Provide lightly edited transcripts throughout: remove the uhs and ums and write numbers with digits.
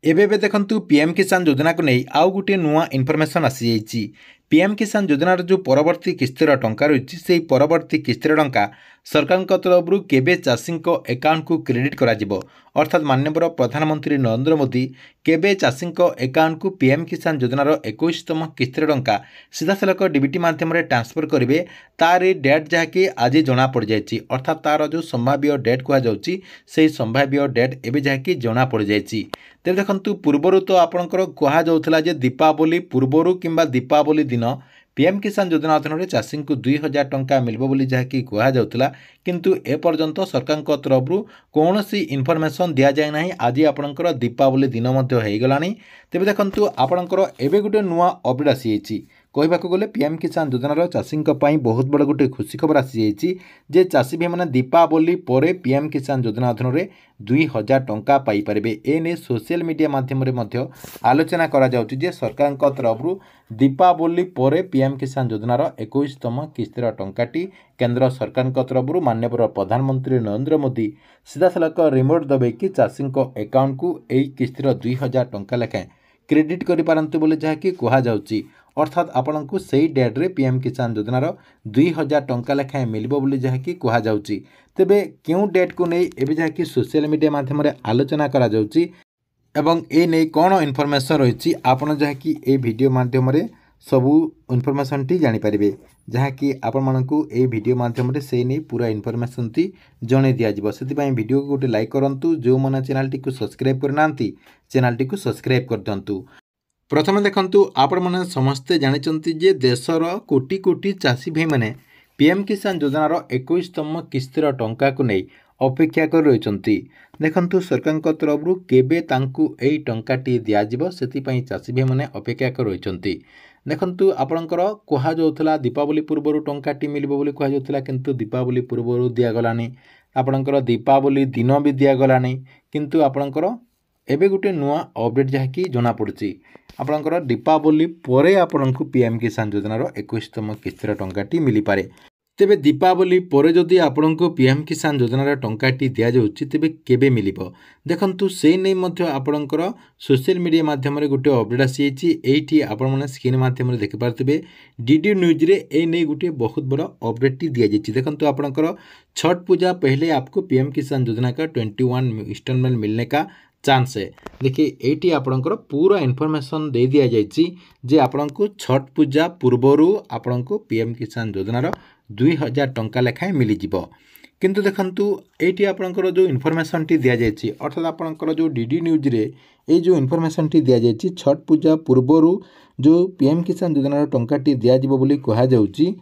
ଏବେ देखंतु पीएम किसान योजना को नहीं आउ गोटे नुआ इनफॉरमेशन आसी जाइए। पीएम किसान योजनार जो परवर्ती किस्तिर टंका रही से परवर्ती किस्तिर टंका सरकार तरफ केबे चाषी अकाउंट को क्रेडिट करा जिवो अर्थात माननीय प्रधानमंत्री नरेंद्र मोदी केबे चाषी अकाउंट को पीएम किसान योजनार 21तम किस्तिर टंका सीधासलख डीबीटी माध्यम ट्रांसफर करेंगे तार डेट जहाँकि आज जना पड़ जाए अर्थात तार जो संभाव्य डेट कहुच्छी से संभाव्य डेट एवं जहाँकि जना पड़ जाए। तेज देखु पूर्वर तो आपंकर कहुला दीपावली पूर्वर किंबा दीपावली दिन पीएम किसान योजना अधीन चाषी को 2000 टंका मिल जहाँकि कहुला किंतु एपर्यंत सरकार तरफ कौन सी इनफॉरमेशन दि जाए ना। आज आपंकर दीपावली दिन हो गला। तेज देखु आपंकर एवं गोटे नुआ अपडेट आसी कहवाक गले पीएम किसान योजनार चाषी बहुत बड़ गोटे खुशी खबर आसी जे चाषी भाई मैंने दीपावली पर पीएम किसान योजना अधीन में 2000 टंका पाइपर। एने सोशल मीडिया माध्यम आलोचना करा जे सरकार तरफ दीपावली पर पीएम किसान योजनार 21तम किस्तिर टंकाटी केंद्र सरकार तरफ माननीय प्रधानमंत्री नरेंद्र मोदी सीधासलख रिमोट दबेकी चाषी अकाउंट को यही किस्तिर 2000 टंका लेखाएं क्रेडिट करिपारंतु बोले जहाँकि कहुच्छी अर्थात आपण को सही डेट रे पीएम किसान योजनार 2000 टंका लेखाएं मिल बोली जहाँकि कहुच्छी। तेबे क्यों डेट को नहीं एवं जहाँकि सोशल मीडिया माध्यम आलोचना करा जाउची एवं ए नहीं कौन इनफॉरमेशन रही आपड़ जहाँकि ए वीडियो माध्यम सबू इनफॉरमेशन टी जानीपारे जहाँकि आपण मानकु ए वीडियो माध्यम से नहीं पूरा इनफॉरमेशन टी जन दिज्व से वीडियो को गोटे लाइक करूँ जो मैंने चैनल टी सब्सक्राइब करना चैनल टी सब्सक्राइब कर दिंतु। प्रथम देखंतु आपण मैंने समस्ते जानते जे देशर कोटी कोटी चाषी भाई मैंने पीएम किसान योजनार 21तम किस्तिर टंका को नहीं अपेक्षा कर रही। देखंतु सरकार तरफ केबे तांकु एई टंकाटी दियाजिबो सेतिपई चाषी भाई मैंने अपेक्षा कर रही। देखंतु आपणकर कहुला दीपावली पूर्व टंकाटी मिलिबो बोली कहुला किंतु दीपावली पूर्व दिगलानी आपणकर दीपावली दिन भी दिगलानी किंतु आपणकर एबे गोटे नुआ अपडेट जहाँकि जना पड़ी आपणकर दीपावली परे आपनको पीएम किसान योजनार 21तम किस्तिर टंकाटी मिल पारे। तेबे दीपावली परे जदि आपनको पीएम किसान योजनार टंकाटी दि जाउछि तेबे केबे मिलिबो देखंतु से नै मध्य आपणकर सोशल मीडिया माध्यम गोटे अपडेट आसी एठी आपण माने स्क्रीन माध्यम देखि पारथिबे डीडी न्यूज रे ए नै गोटे बहुत बड़ा अपडेट टी दिया जाइछि। देखंतु आपणकर छठ पूजा पहले आपको पीएम किसान योजना का 21 इंस्टॉलमेंट मिलने का चांस है। देखिए एटी आपणकर पूरा इनफॉरमेशन दे दिया जाइछि जे आपनको छठ पूजा पूर्वर आपनको पीएम किसान योजनार 2000 टंका लेखाएं मिल जिवो किंतु देखंतु एटी आपणकर जो इनफॉरमेशन टी दिया जाइछि अर्थात आपणकर जो डीडी न्यूज रे ए जो इनफॉरमेशन टी दिया जाइछि छठ पूजा पूर्वर जो पीएम किसान योजनार टंका टी दिया जिवो बोली कहा जाउछि।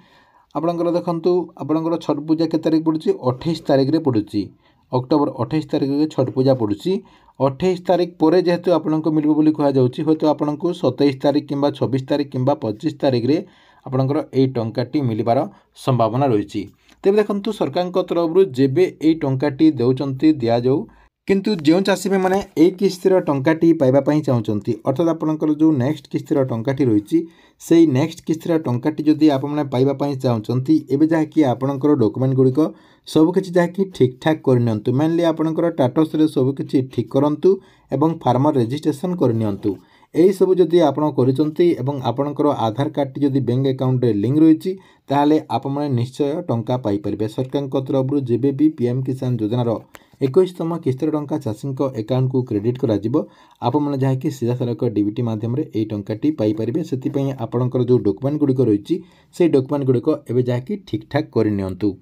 आपणकर देखंतु आपणकर छठ पूजा के तारीख पड़ुछि 28 तारीख रे पड़ुछि अक्टोबर 28 तारीख रे छठ पूजा पड़ुछि 28 तारीख पर जेहेतु आपको मिल बोली कहुच्छी हूँ तो आपको 27 तारीख किंबा 26 तारीख किंबा 25 तारीख रे आपणकर यही टंकाटी मिलबार संभावना रही। तेज देखंतु सरकार तरफ जेबे यही टंकाटी देउचंती दिया जाऊ किंतु जो चाषी भाई मैंने एक किस्तिर टंकाटी पाइबापी चाहते अर्थात आपंकर जो नेक्स्ट किस्तिर टंकाटी रही से नेक्स्ट किस्तिर टंकाटी जदि आपने पाइबापी चाहते एवं जहाँकि आपंकर डॉक्यूमेंट गुड़िक सबकि जहाँकि ठीक ठाक करनी मेनली आपंकर टाटस सबकि ठीक करूँ एवं फार्मर रेजिस्ट्रेशन करनी यही सब जदि आपड़ करपणकर आधार कार्ड जदि बैंक अकाउंट लिंक रही ताहले आप निश्चय टंका पाइपर। सरकार तरफ जेबे भी पीएम किसान योजनार 21तम किस्तिर टंका चाषी अकाउंट को क्रेडिट करा जिवो आपने जहाँकि सीधासलख डीबीटी माध्यम यही टंकाटी पाइपर से आपंकर जो डॉक्यूमेंट गुड़िक रही से डॉक्यूमेंट गुड़िक एवं जहाँकि ठीक ठाक करनियंतु।